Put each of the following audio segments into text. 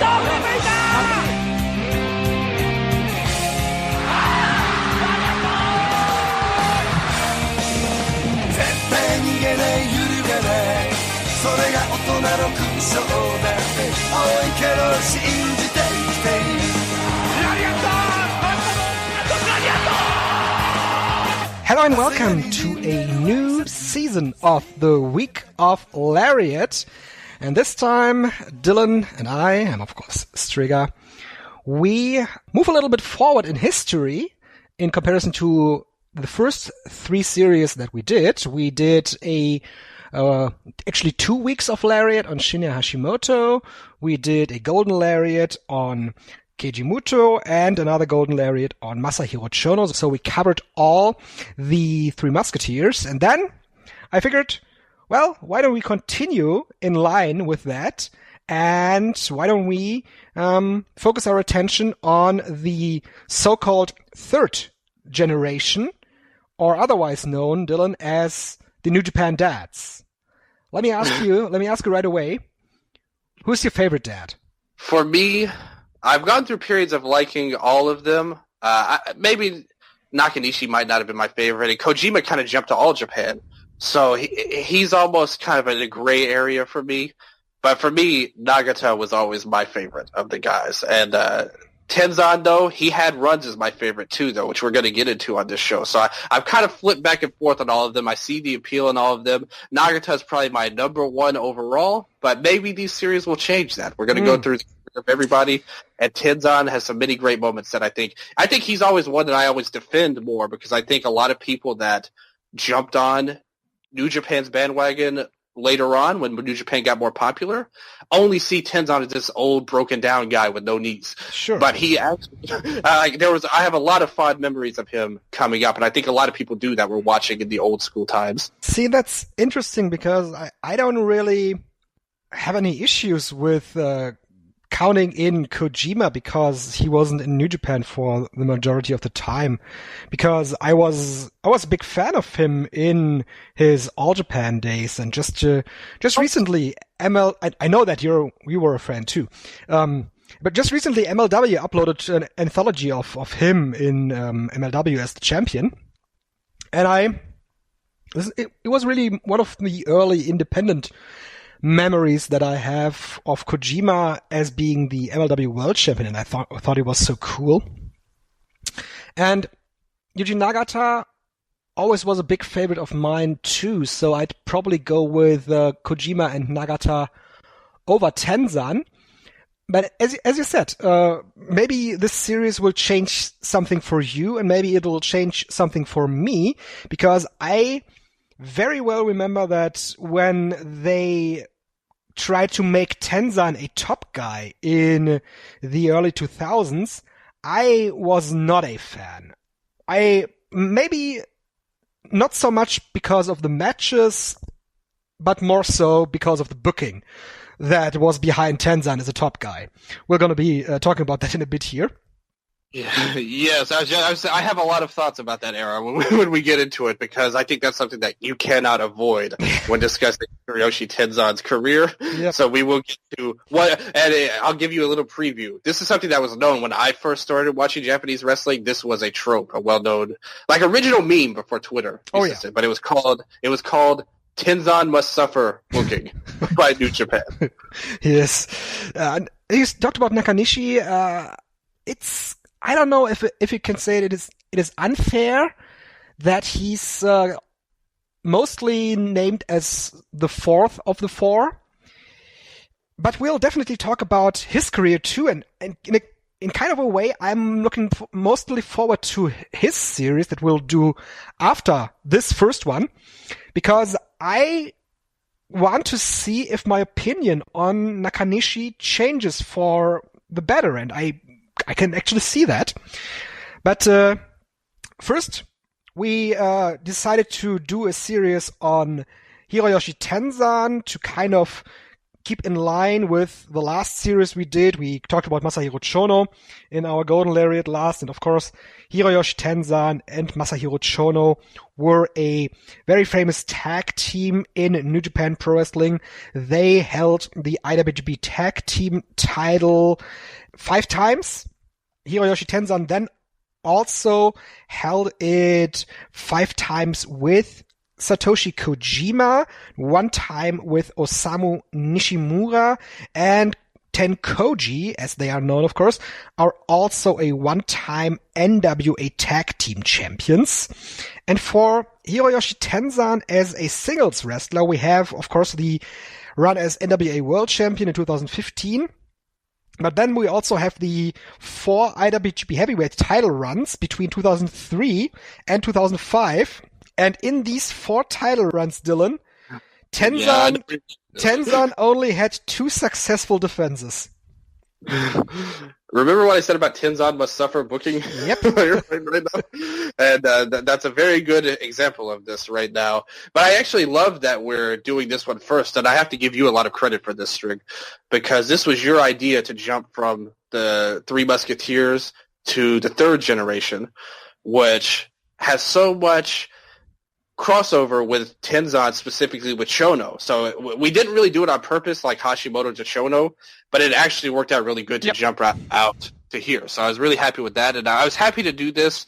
Hello and welcome to a new season of the Week of Lariat. And this time, Dylan and I, and of course Strigga, we move a little bit forward in history in comparison to the first three series that we did. We did actually 2 weeks of Lariat on Shinya Hashimoto. We did a Golden Lariat on Keiji Muto and another Golden Lariat on Masahiro Chono. So we covered all the Three Musketeers. And then I figured, well, why don't we continue in line with that? And why don't we focus our attention on the so-called third generation, or otherwise known, Dylan, as the New Japan dads. Let me ask you right away, who's your favorite dad? For me, I've gone through periods of liking all of them. Maybe Nakanishi might not have been my favorite, and Kojima kind of jumped to All Japan. So he's almost kind of in a gray area for me. But for me, Nagata was always my favorite of the guys. And Tenzan, though, he had runs as my favorite too, though, which we're going to get into on this show. So I've kind of flipped back and forth on all of them. I see the appeal in all of them. Nagata is probably my number one overall, but maybe these series will change that. We're going to go through everybody, and Tenzan has some many great moments that I think he's always one that I always defend more, because I think a lot of people that jumped on New Japan's bandwagon later on, when New Japan got more popular, only see Tenzan as this old, broken down guy with no knees. Sure. But he actually, I have a lot of fond memories of him coming up, and I think a lot of people do that were watching in the old school times. See, that's interesting, because I don't really have any issues with counting in Kojima, because he wasn't in New Japan for the majority of the time, because I was a big fan of him in his All Japan days, and just recently I know that you were a fan too, but just recently MLW uploaded an anthology of him in MLW as the champion, and it was really one of the early independent memories that I have of Kojima as being the MLW World Champion, and I thought it was so cool. And Yuji Nagata always was a big favorite of mine too, so I'd probably go with Kojima and Nagata over Tenzan. But as you said, maybe this series will change something for you, and maybe it'll change something for me, because I very well remember that when they tried to make Tenzan a top guy in the early 2000s, I was not a fan. Maybe not so much because of the matches, but more so because of the booking that was behind Tenzan as a top guy. We're going to be talking about that in a bit here. Yeah, yes, I have a lot of thoughts about that era when we get into it, because I think that's something that you cannot avoid when discussing Hiroyoshi Tenzan's career. Yep. So we will get to and I'll give you a little preview. This is something that was known when I first started watching Japanese wrestling. This was a trope, a well-known, like, original meme before Twitter existed. But it was called Tenzan Must Suffer booking by New Japan. Yes. You talked about Nakanishi. I don't know if you can say it is unfair that he's mostly named as the fourth of the four, but we'll definitely talk about his career too, and in kind of a way, I'm looking mostly forward to his series that we'll do after this first one, because I want to see if my opinion on Nakanishi changes for the better, and I can actually see that. But first, we decided to do a series on Hiroyoshi Tenzan to kind of keep in line with the last series we did. We talked about Masahiro Chono in our Golden Lariat last, and of course, Hiroyoshi Tenzan and Masahiro Chono were a very famous tag team in New Japan Pro Wrestling. They held the IWGP Tag Team title 5 times. Hiroyoshi Tenzan then also held it 5 times with Satoshi Kojima, 1 time with Osamu Nishimura, and Tenkoji, as they are known, of course, are also a 1-time NWA Tag Team Champions. And for Hiroyoshi Tenzan as a singles wrestler, we have, of course, the run as NWA World Champion in 2015. But then we also have the 4 IWGP Heavyweight title runs between 2003 and 2005. And in these 4 title runs, Dylan, Tenzan only had 2 successful defenses. Remember what I said about Tenzan must suffer booking? Yep. right now? And that's a very good example of this right now. But I actually love that we're doing this one first, and I have to give you a lot of credit for this, Strig, because this was your idea to jump from the Three Musketeers to the 3rd generation, which has so much crossover with Tenzan, specifically with Chono. So we didn't really do it on purpose like Hashimoto to Chono, but it actually worked out really good to jump out to here. So I was really happy with that, and I was happy to do this.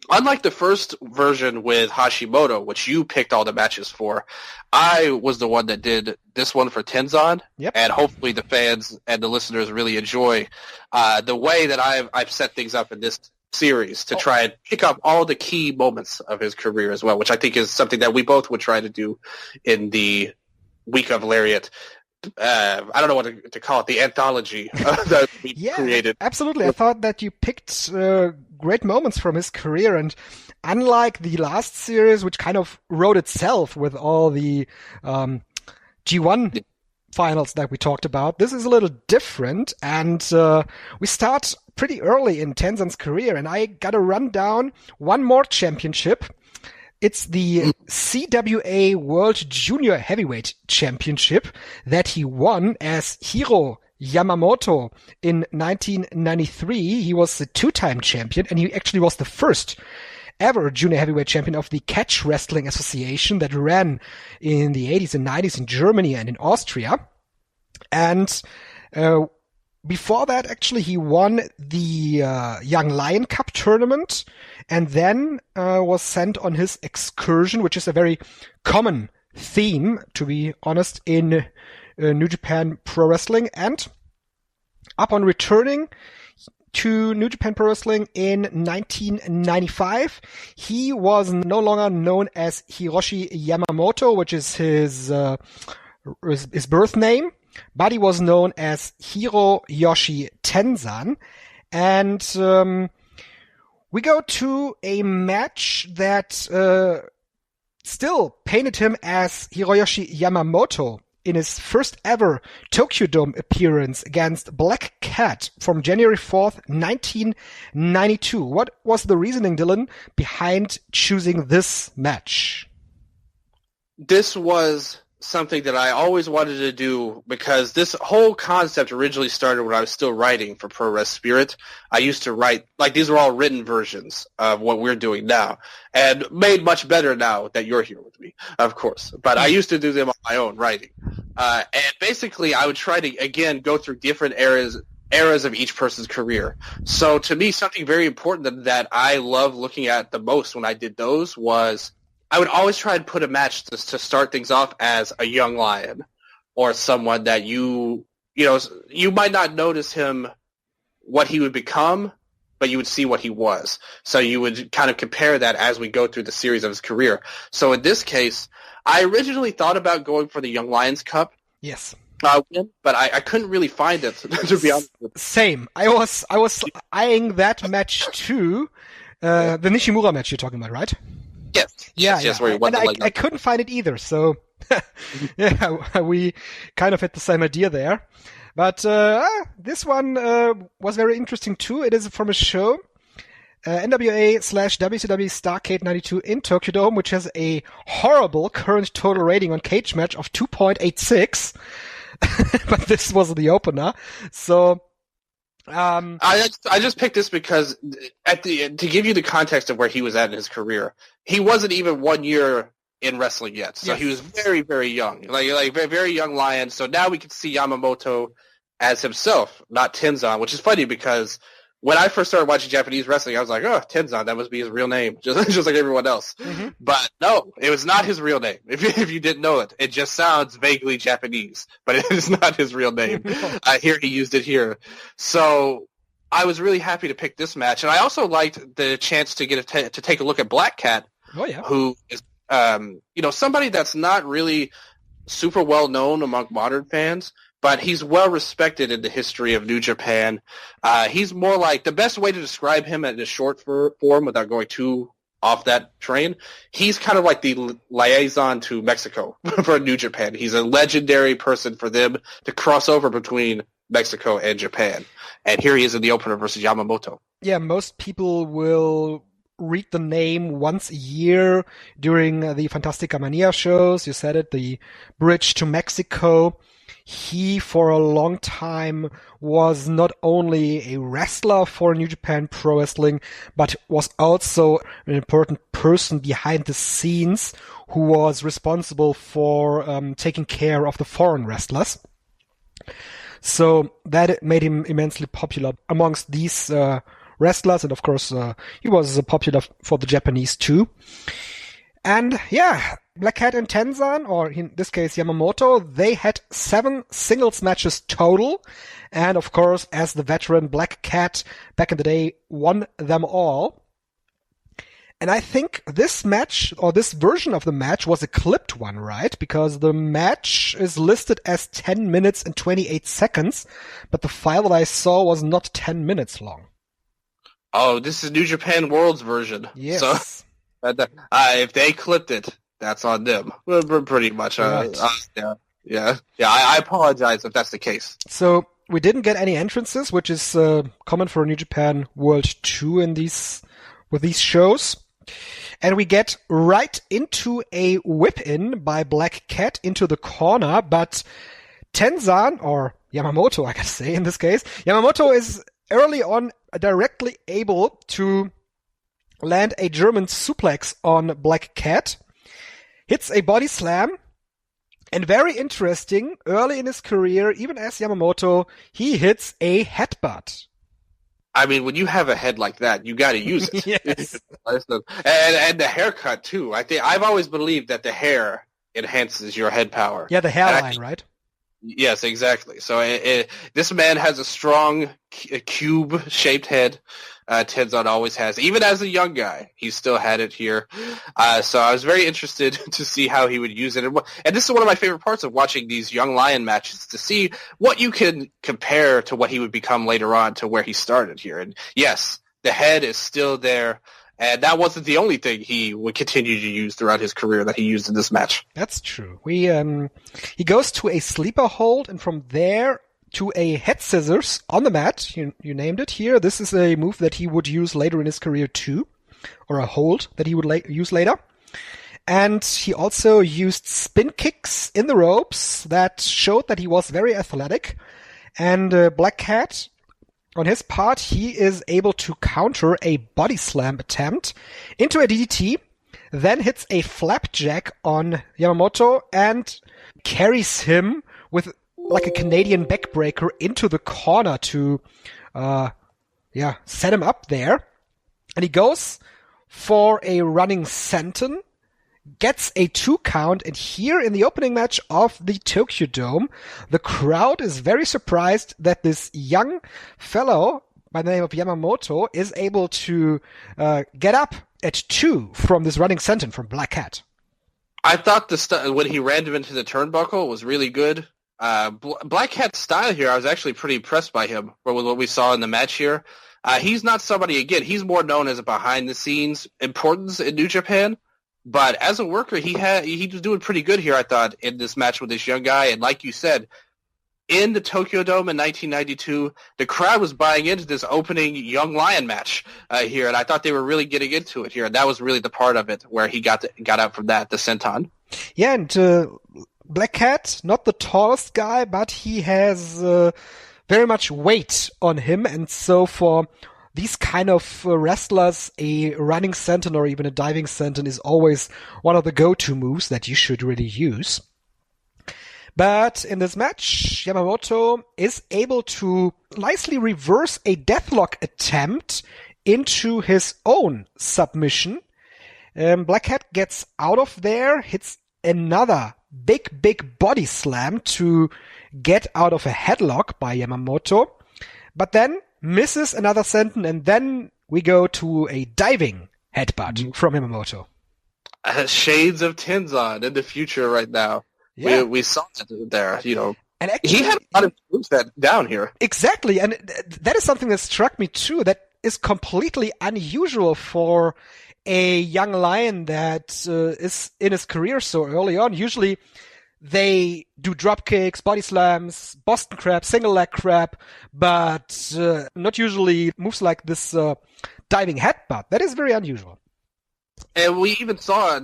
Unlike the first version with Hashimoto, which you picked all the matches for, I was the one that did this one for Tenzan, and hopefully the fans and the listeners really enjoy the way that I've set things up in this series to try and pick up all the key moments of his career as well, which I think is something that we both would try to do in the week of Lariat. I don't know what to call it, the anthology that we created. Absolutely. I thought that you picked great moments from his career, and unlike the last series, which kind of wrote itself with all the G1 finals that we talked about, this is a little different, and we start pretty early in Tenzan's career, and I got to run down one more championship. It's the CWA World Junior Heavyweight Championship that he won as Hiro Yamamoto in 1993. He was the 2-time champion, and he actually was the first ever junior heavyweight champion of the Catch Wrestling Association that ran in the 80s and 90s in Germany and in Austria. And before that, actually, he won the Young Lion Cup tournament, and then was sent on his excursion, which is a very common theme, to be honest, in New Japan Pro Wrestling. And upon returning to New Japan Pro Wrestling in 1995, he was no longer known as Hiroshi Yamamoto, which is his birth name, but he was known as Hiroyoshi Tenzan. And we go to a match that still painted him as Hiroyoshi Yamamoto in his first ever Tokyo Dome appearance against Black Cat from January 4th, 1992. What was the reasoning, Dylan, behind choosing this match? This was something that I always wanted to do because this whole concept originally started when I was still writing for Pro Wrest Spirit. I used to write, like, these were all written versions of what we're doing now, and made much better now that you're here with me, of course. But I used to do them on my own writing. And basically I would try to, again, go through different eras of each person's career. So to me, something very important that I love looking at the most when I did those was I would always try and put a match to start things off as a young lion or someone that you might not notice him, what he would become, but you would see what he was. So you would kind of compare that as we go through the series of his career. So in this case, I originally thought about going for the Young Lions Cup. Yes. But I couldn't really find it, to be honest. Same. I was eyeing that match too. The Nishimura match you're talking about, right? Yes. Yeah. Where he won I couldn't find it either, so yeah, we kind of had the same idea there. But this one was very interesting too. It is from a show, NWA/WCW Starrcade 92 in Tokyo Dome, which has a horrible current total rating on Cage Match of 2.86. but this was the opener. So, I just picked this because to give you the context of where he was at in his career, he wasn't even 1 year in wrestling yet, so he was very, very young, like very, very young lion. So now we can see Yamamoto as himself, not Tenzan, which is funny because when I first started watching Japanese wrestling, I was like, oh, Tenzan, that must be his real name, just like everyone else. Mm-hmm. But no, it was not his real name. If you didn't know it, it just sounds vaguely Japanese, but it is not his real name. Here he used it here. So I was really happy to pick this match, and I also liked the chance to get to take a look at Black Cat, who is somebody that's not really super well known among modern fans, but he's well respected in the history of New Japan. He's more like, the best way to describe him in a short form without going too off that train, he's kind of like the liaison to Mexico for New Japan. He's a legendary person for them to cross over between Mexico and Japan. And here he is in the opener versus Yamamoto. Yeah, most people will read the name once a year during the Fantastica Mania shows. You said it, the bridge to Mexico. He, for a long time, was not only a wrestler for New Japan Pro Wrestling, but was also an important person behind the scenes who was responsible for taking care of the foreign wrestlers. So that made him immensely popular amongst these wrestlers, and of course he was popular for the Japanese too. And yeah, Black Cat and Tenzan, or in this case Yamamoto, they had 7 singles matches total, and of course, as the veteran, Black Cat back in the day won them all. And I think this match, or this version of the match, was a clipped one, right? Because the match is listed as 10 minutes and 28 seconds, but the file that I saw was not 10 minutes long. Oh, this is New Japan World's version. Yes. So, if they clipped it, that's on them. We're pretty much. Right. I apologize if that's the case. So we didn't get any entrances, which is common for New Japan World 2 with these shows. And we get right into a whip-in by Black Cat into the corner, but Tenzan, or Yamamoto, I gotta say in this case, Yamamoto is early on directly able to land a German suplex on Black Cat, hits a body slam, and very interesting, early in his career, even as Yamamoto, he hits a headbutt. I mean, when you have a head like that, you got to use it. Yes. And the haircut too. I've always believed that the hair enhances your head power. Yeah, the hairline, right? Yes, exactly. So this man has a strong cube-shaped head. Tenzan always has. Even as a young guy, he still had it here. So I was very interested to see how he would use it. And this is one of my favorite parts of watching these Young Lion matches, to see what you can compare to what he would become later on to where he started here. And yes, the head is still there. And that wasn't the only thing he would continue to use throughout his career that he used in this match. That's true. He goes to a sleeper hold, and from there to a head scissors on the mat. You named it here. This is a move that he would use later in his career too, or a hold that he would use later. And he also used spin kicks in the ropes that showed that he was very athletic. And Black Cat, on his part, he is able to counter a body slam attempt into a DDT, then hits a flapjack on Yamamoto and carries him with like a Canadian backbreaker into the corner to set him up there. And he goes for a running senton, gets a 2 count, and here in the opening match of the Tokyo Dome, the crowd is very surprised that this young fellow by the name of Yamamoto is able to get up at 2 from this running senton from Black Cat. I thought when he ran him into the turnbuckle was really good. Black Cat's style here, I was actually pretty impressed by him with what we saw in the match here. He's not somebody, again, he's more known as a behind-the-scenes importance in New Japan. But as a worker, he was doing pretty good here, I thought, in this match with this young guy. And like you said, in the Tokyo Dome in 1992, the crowd was buying into this opening Young Lion match here, and I thought they were really getting into it here. And that was really the part of it where he got out from that, the senton. Yeah, and Black Cat, not the tallest guy, but he has very much weight on him, and so for these kind of wrestlers, a running senton or even a diving senton is always one of the go-to moves that you should really use. But in this match, Yamamoto is able to nicely reverse a deathlock attempt into his own submission. Black Cat gets out of there, hits another big body slam to get out of a headlock by Yamamoto, but then misses another senton, and then we go to a diving headbutt from Yamamoto. Shades of Tenzan in the future right now. Yeah. We saw it there, And actually, he had a lot of moves that down here. Exactly, and that is something that struck me too. That is completely unusual for a young lion that is in his career so early on. Usually they do drop kicks, body slams, Boston crab, single leg crab, but not usually moves like this diving headbutt. That is very unusual. And we even saw,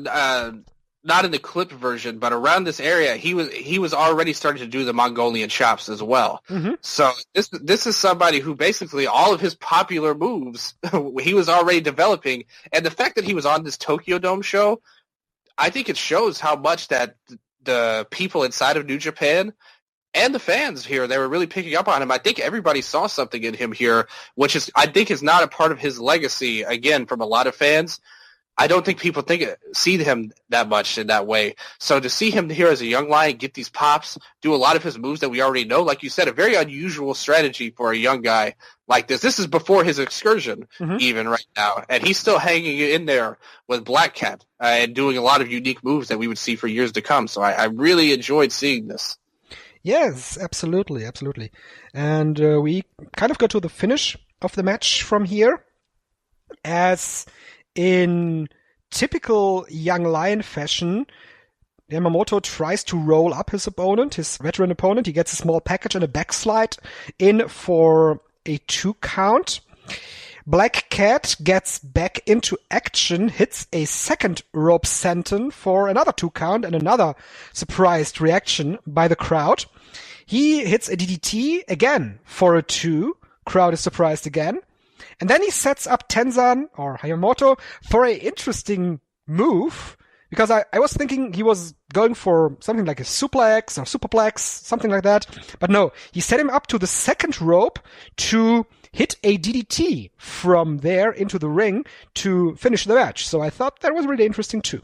not in the clipped version, but around this area, he was already starting to do the Mongolian chops as well. Mm-hmm. So this is somebody who basically all of his popular moves he was already developing, and the fact that he was on this Tokyo Dome show, I think it shows how much that the people inside of New Japan and the fans here, they were really picking up on him. I think everybody saw something in him here, which I think is not a part of his legacy, again, from a lot of fans. I don't think people see him that much in that way. So to see him here as a young lion, get these pops, do a lot of his moves that we already know, like you said, a very unusual strategy for a young guy like this. This is before his excursion, even right now, and he's still hanging in there with Black Cat and doing a lot of unique moves that we would see for years to come. So I really enjoyed seeing this. Yes, absolutely. And we kind of go to the finish of the match from here, as in typical young lion fashion, Yamamoto tries to roll up his opponent, his veteran opponent. He gets a small package and a backslide in for a 2 count. Black Cat gets back into action, hits a second rope senton for another 2 count and another surprised reaction by the crowd. He hits a DDT again for a 2. Crowd is surprised again. And then he sets up Tenzan, or Hiromoto, for an interesting move, because I was thinking he was going for something like a suplex or superplex, something like that. But no, he set him up to the second rope to hit a DDT from there into the ring to finish the match. So I thought that was really interesting too.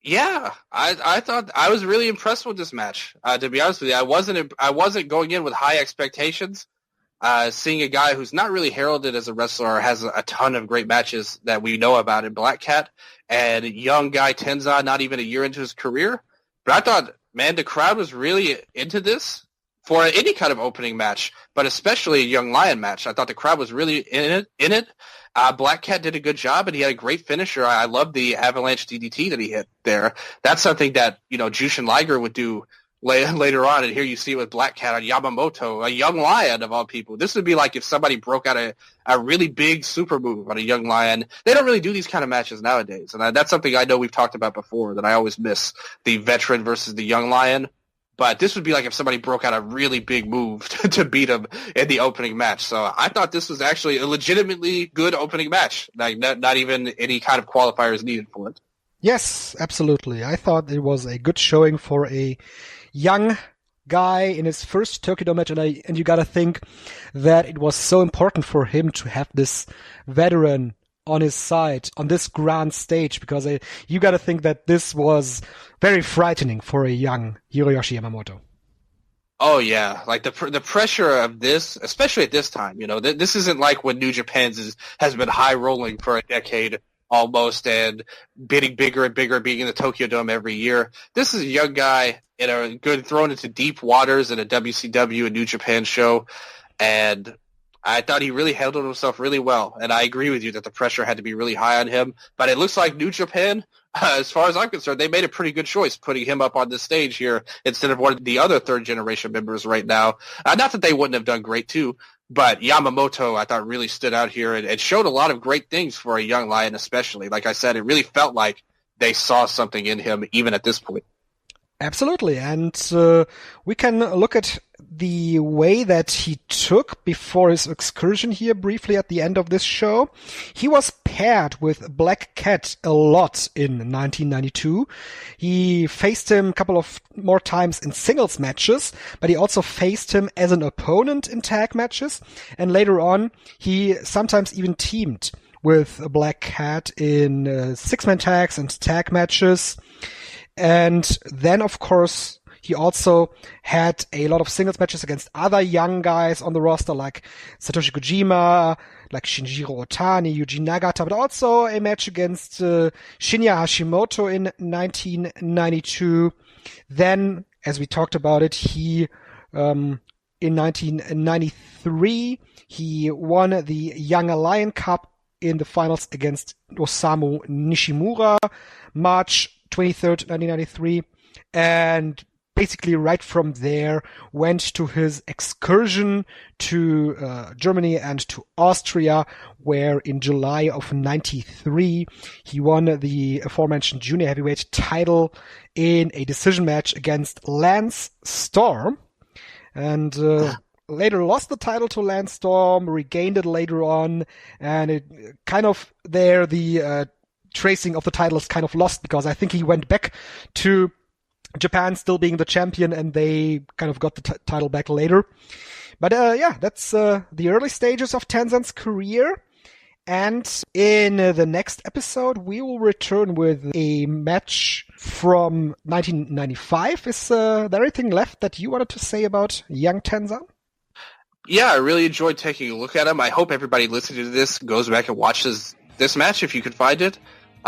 Yeah, I thought I was really impressed with this match. To be honest with you, I wasn't going in with high expectations. Seeing a guy who's not really heralded as a wrestler or has a ton of great matches that we know about in Black Cat, and young guy Tenzan, not even a year into his career. But I thought, man, the crowd was really into this for any kind of opening match, but especially a young lion match. I thought the crowd was really in it. Black Cat did a good job, and he had a great finisher. I love the avalanche DDT that he hit there. That's something that, Jushin Liger would do later on, and here you see it with Black Cat on Yamamoto, a young lion of all people. This would be like if somebody broke out a really big super move on a young lion. They don't really do these kind of matches nowadays, and that's something I know we've talked about before, that I always miss, the veteran versus the young lion. But this would be like if somebody broke out a really big move to beat him in the opening match. So I thought this was actually a legitimately good opening match. Like not even any kind of qualifiers needed for it. Yes, absolutely. I thought it was a good showing for a young guy in his first Tokyo Dome match, and you gotta think that it was so important for him to have this veteran on his side on this grand stage, because you gotta think that this was very frightening for a young Hiroyoshi Yamamoto. Oh yeah, like the pressure of this, especially at this time. This isn't like when New Japan has been high rolling for a decade almost, and getting bigger and bigger, being in the Tokyo Dome every year. This is a young guy thrown into deep waters in a WCW and New Japan show, and I thought he really handled himself really well. And I agree with you that the pressure had to be really high on him. But it looks like New Japan, as far as I'm concerned, they made a pretty good choice putting him up on this stage here instead of one of the other third-generation members right now. Not that they wouldn't have done great too, but Yamamoto, I thought, really stood out here and showed a lot of great things for a young lion especially. Like I said, it really felt like they saw something in him even at this point. Absolutely, and we can look at the way that he took before his excursion here briefly at the end of this show. He was paired with Black Cat a lot in 1992. He faced him a couple of more times in singles matches, but he also faced him as an opponent in tag matches, and later on he sometimes even teamed with Black Cat in six-man tags and tag matches. And then, of course, he also had a lot of singles matches against other young guys on the roster, like Satoshi Kojima, like Shinjiro Otani, Yuji Nagata, but also a match against Shinya Hashimoto in 1992. Then, as we talked about it, he, in 1993, he won the Young Lion Cup in the finals against Osamu Nishimura, March 23rd, 1993, and basically right from there went to his excursion to Germany and to Austria, where in July of 93 he won the aforementioned junior heavyweight title in a decision match against Lance Storm, and later lost the title to Lance Storm, regained it later on, and it kind of there the tracing of the title is kind of lost, because I think he went back to Japan still being the champion, and they kind of got the title back later. But that's the early stages of Tenzan's career. And in the next episode, we will return with a match from 1995. Is there anything left that you wanted to say about young Tenzan? Yeah, I really enjoyed taking a look at him. I hope everybody listening to this goes back and watches this match if you can find it.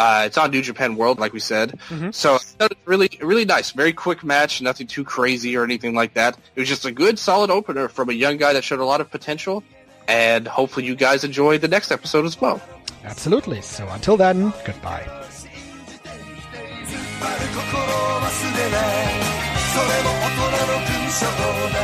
It's on New Japan World, like we said. Mm-hmm. So it's really, really nice. Very quick match, nothing too crazy or anything like that. It was just a good, solid opener from a young guy that showed a lot of potential. And hopefully you guys enjoy the next episode as well. Absolutely. So until then, goodbye. それも大人の勲章だ